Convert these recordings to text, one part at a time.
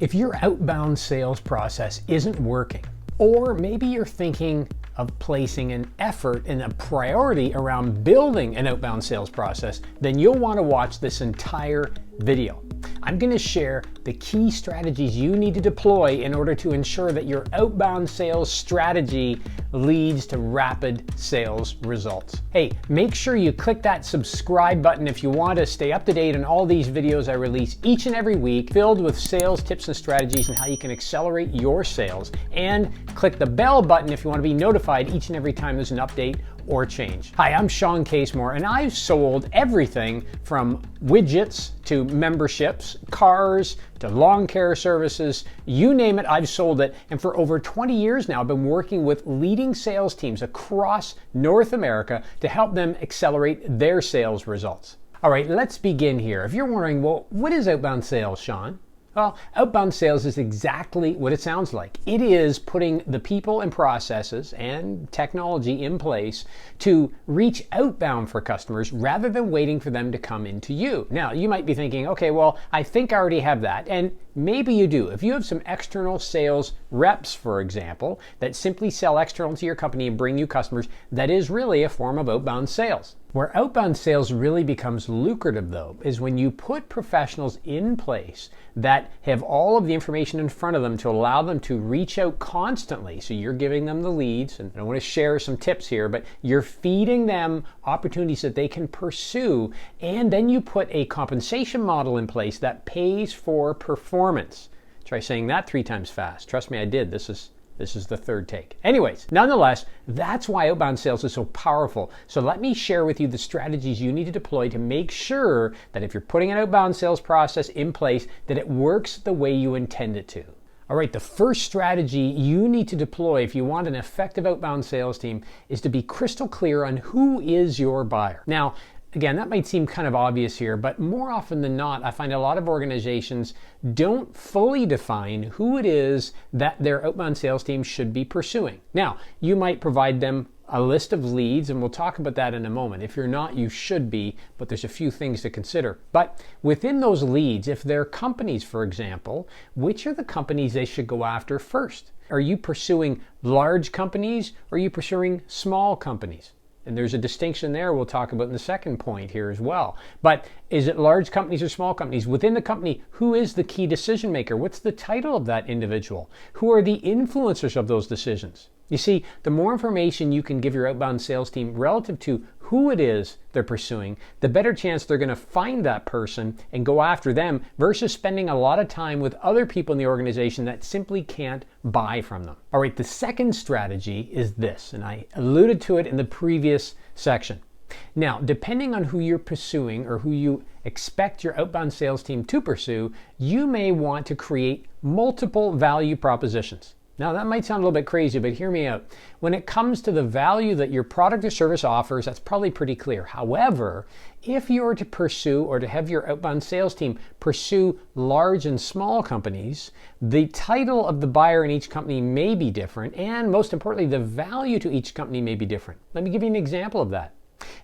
If your outbound sales process isn't working, or maybe you're thinking of placing an effort and a priority around building an outbound sales process, then you'll want to watch this entire video. I'm going to share the key strategies you need to deploy in order to ensure that your outbound sales strategy leads to rapid sales results. Hey, make sure you click that subscribe button if you want to stay up to date on all these videos I release each and every week, filled with sales tips and strategies and how you can accelerate your sales. And click the bell button if you want to be notified each and every time there's an update or change. Hi, I'm Shawn Casemore, and I've sold everything from widgets to memberships, cars to lawn care services, you name it, I've sold it. And for over 20 years now, I've been working with leading sales teams across North America to help them accelerate their sales results. All right, let's begin here. If you're wondering, well, what is outbound sales, Shawn? Well, outbound sales is exactly what it sounds like. It is putting the people and processes and technology in place to reach outbound for customers rather than waiting for them to come into you. Now, you might be thinking, okay, well, I think I already have that. And maybe you do. If you have some external sales reps, for example, that simply sell external to your company and bring you customers, that is really a form of outbound sales. Where outbound sales really becomes lucrative, though, is when you put professionals in place that have all of the information in front of them to allow them to reach out constantly. So you're giving them the leads, and I want to share some tips here, but you're feeding them opportunities that they can pursue, and then you put a compensation model in place that pays for performance. Try saying that 3 times fast. Trust me, I did. This is the third take. Anyways, nonetheless, that's why outbound sales is so powerful. So let me share with you the strategies you need to deploy to make sure that if you're putting an outbound sales process in place, that it works the way you intend it to. All right, the first strategy you need to deploy if you want an effective outbound sales team is to be crystal clear on who is your buyer. Now, again, that might seem kind of obvious here, but more often than not, I find a lot of organizations don't fully define who it is that their outbound sales team should be pursuing. Now, you might provide them a list of leads, and we'll talk about that in a moment. If you're not, you should be, but there's a few things to consider. But within those leads, if they're companies, for example, which are the companies they should go after first? Are you pursuing large companies, or are you pursuing small companies? And there's a distinction there we'll talk about in the second point here as well. But is it large companies or small companies? Within the company, who is the key decision maker? What's the title of that individual? Who are the influencers of those decisions? You see, the more information you can give your outbound sales team relative to who it is they're pursuing, the better chance they're going to find that person and go after them versus spending a lot of time with other people in the organization that simply can't buy from them. All right, the second strategy is this, and I alluded to it in the previous section. Now, depending on who you're pursuing or who you expect your outbound sales team to pursue, you may want to create multiple value propositions. Now, that might sound a little bit crazy, but hear me out. When it comes to the value that your product or service offers, that's probably pretty clear. However, if you're to pursue or to have your outbound sales team pursue large and small companies, the title of the buyer in each company may be different, and most importantly, the value to each company may be different. Let me give you an example of that.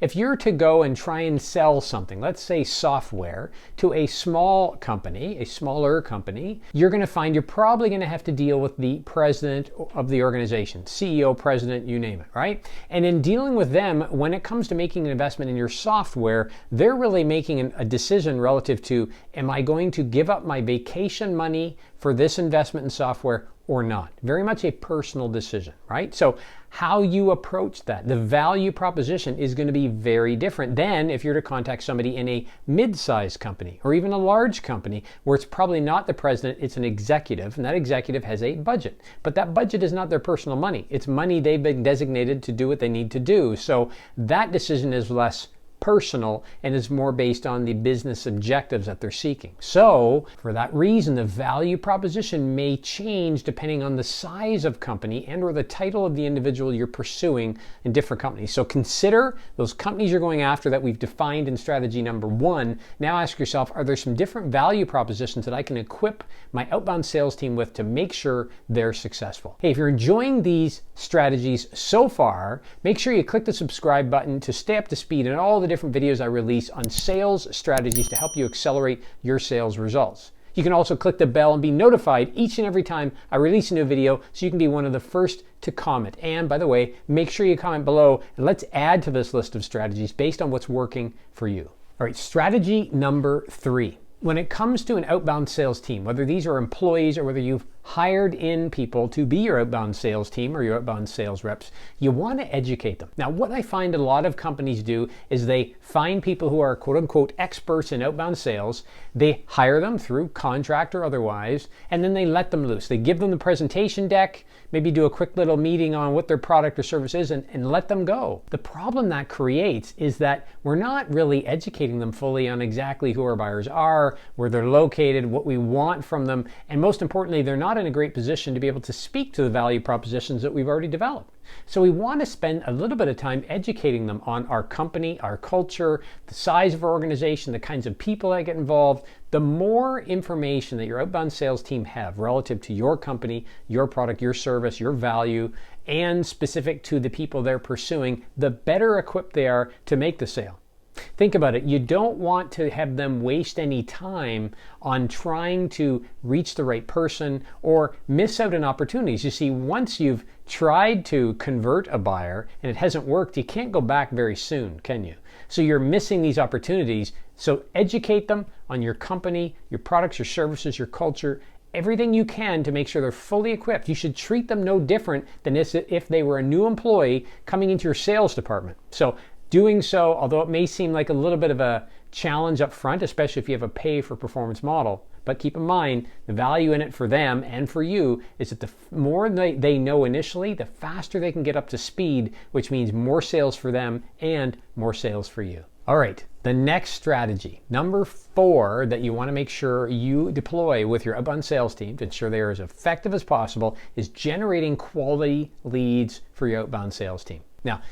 If you're to go and try and sell something, let's say software, to a small company, a smaller company, you're going to find you're probably going to have to deal with the president of the organization, CEO, president, you name it, right? And in dealing with them, when it comes to making an investment in your software, they're really making a decision relative to, am I going to give up my vacation money for this investment in software or not? Very much a personal decision, right? So how you approach that, the value proposition is going to be very different than if you're to contact somebody in a mid-sized company or even a large company where it's probably not the president, it's an executive, and that executive has a budget. But that budget is not their personal money. It's money they've been designated to do what they need to do. So that decision is less personal and is more based on the business objectives that they're seeking. So for that reason, the value proposition may change depending on the size of company and or the title of the individual you're pursuing in different companies. So consider those companies you're going after that we've defined in strategy number 1. Now ask yourself, are there some different value propositions that I can equip my outbound sales team with to make sure they're successful? Hey, if you're enjoying these strategies so far, make sure you click the subscribe button to stay up to speed on all the different videos I release on sales strategies to help you accelerate your sales results. You can also click the bell and be notified each and every time I release a new video so you can be one of the first to comment. And by the way, make sure you comment below and let's add to this list of strategies based on what's working for you. All right, strategy number 3. When it comes to an outbound sales team, whether these are employees or whether you've hired in people to be your outbound sales team or your outbound sales reps, you want to educate them. Now, what I find a lot of companies do is they find people who are quote unquote experts in outbound sales, they hire them through contract or otherwise, and then they let them loose. They give them the presentation deck, maybe do a quick little meeting on what their product or service is and let them go. The problem that creates is that we're not really educating them fully on exactly who our buyers are, where they're located, what we want from them, and most importantly, they're not in a great position to be able to speak to the value propositions that we've already developed. So we want to spend a little bit of time educating them on our company, our culture, the size of our organization, the kinds of people that get involved. The more information that your outbound sales team have relative to your company, your product, your service, your value, and specific to the people they're pursuing, the better equipped they are to make the sale. Think about it. You don't want to have them waste any time on trying to reach the right person or miss out on opportunities. You see, once you've tried to convert a buyer and it hasn't worked, you can't go back very soon, can you? So you're missing these opportunities. So educate them on your company, your products, your services, your culture, everything you can to make sure they're fully equipped. You should treat them no different than if they were a new employee coming into your sales department. So doing so, although it may seem like a little bit of a challenge up front, especially if you have a pay for performance model, but keep in mind the value in it for them and for you is that the more they know initially, the faster they can get up to speed, which means more sales for them and more sales for you. All right, the next strategy, number 4, that you want to make sure you deploy with your outbound sales team to ensure they are as effective as possible is generating quality leads for your outbound sales team. Now,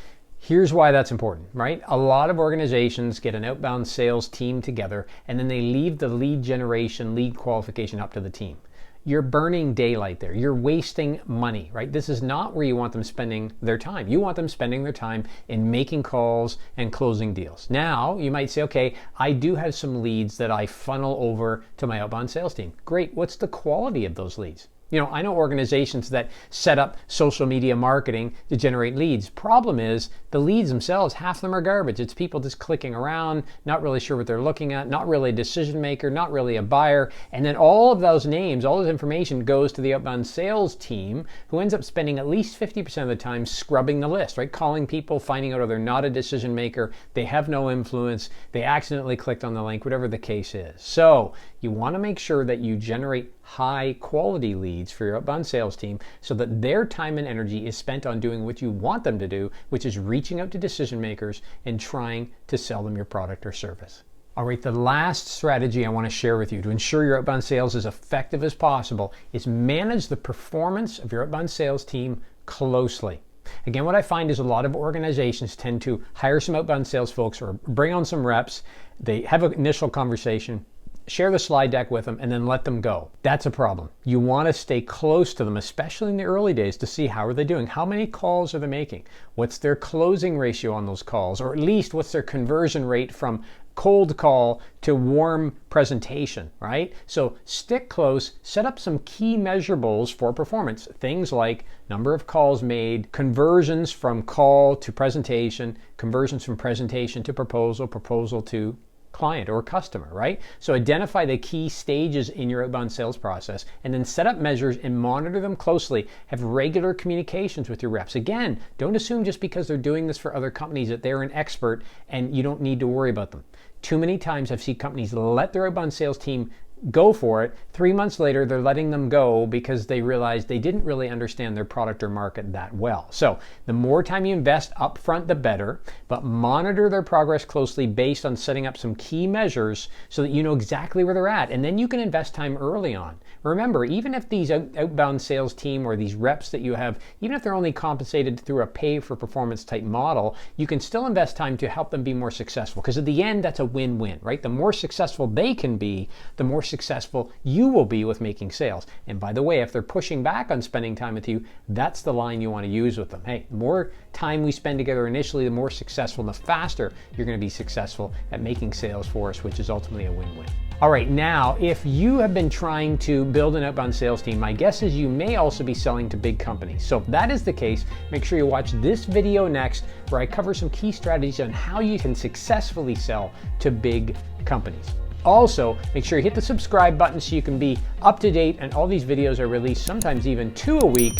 here's why that's important, right? A lot of organizations get an outbound sales team together and then they leave the lead generation, lead qualification up to the team. You're burning daylight there. You're wasting money, right? This is not where you want them spending their time. You want them spending their time in making calls and closing deals. Now, you might say, okay, I do have some leads that I funnel over to my outbound sales team. Great. What's the quality of those leads? You know, I know organizations that set up social media marketing to generate leads. Problem is, the leads themselves, half of them are garbage. It's people just clicking around, not really sure what they're looking at, not really a decision maker, not really a buyer. And then all of those names, all this information goes to the outbound sales team, who ends up spending at least 50% of the time scrubbing the list, right? Calling people, finding out, oh, they're not a decision maker, they have no influence, they accidentally clicked on the link, whatever the case is. So you want to make sure that you generate high quality leads for your outbound sales team so that their time and energy is spent on doing what you want them to do, which is reaching out to decision makers and trying to sell them your product or service. All right, the last strategy I want to share with you to ensure your outbound sales is effective as possible is manage the performance of your outbound sales team closely. Again, what I find is a lot of organizations tend to hire some outbound sales folks or bring on some reps. They have an initial conversation, share the slide deck with them, and then let them go. That's a problem. You want to stay close to them, especially in the early days, to see how are they doing. How many calls are they making? What's their closing ratio on those calls? Or at least what's their conversion rate from cold call to warm presentation, right? So stick close, set up some key measurables for performance. Things like number of calls made, conversions from call to presentation, conversions from presentation to proposal, proposal to client or customer, right? So identify the key stages in your outbound sales process and then set up measures and monitor them closely. Have regular communications with your reps. Again, don't assume just because they're doing this for other companies that they're an expert and you don't need to worry about them. Too many times I've seen companies let their outbound sales team go for it. 3 months later, they're letting them go because they realized they didn't really understand their product or market that well. So the more time you invest up front, the better, but monitor their progress closely based on setting up some key measures so that you know exactly where they're at. And then you can invest time early on. Remember, even if these outbound sales team or these reps that you have, even if they're only compensated through a pay for performance type model, you can still invest time to help them be more successful. Because at the end, that's a win-win, right? The more successful they can be, the more successful you will be with making sales. And by the way, if they're pushing back on spending time with you, that's the line you want to use with them. Hey, the more time we spend together initially, the more successful and the faster you're going to be successful at making sales for us, which is ultimately a win-win. All right, now, if you have been trying to build an outbound sales team, my guess is you may also be selling to big companies. So if that is the case, make sure you watch this video next, where I cover some key strategies on how you can successfully sell to big companies. Also, make sure you hit the subscribe button so you can be up to date, and all these videos are released, sometimes even 2 a week,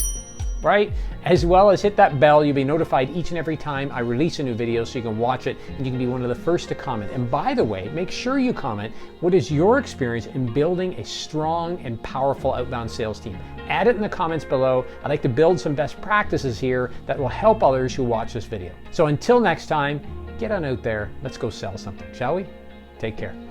right? As well as hit that bell. You'll be notified each and every time I release a new video, so you can watch it and you can be one of the first to comment. And by the way, make sure you comment, what is your experience in building a strong and powerful outbound sales team? Add it in the comments below. I'd like to build some best practices here that will help others who watch this video. So until next time, get on out there, let's go sell something, shall we? Take care.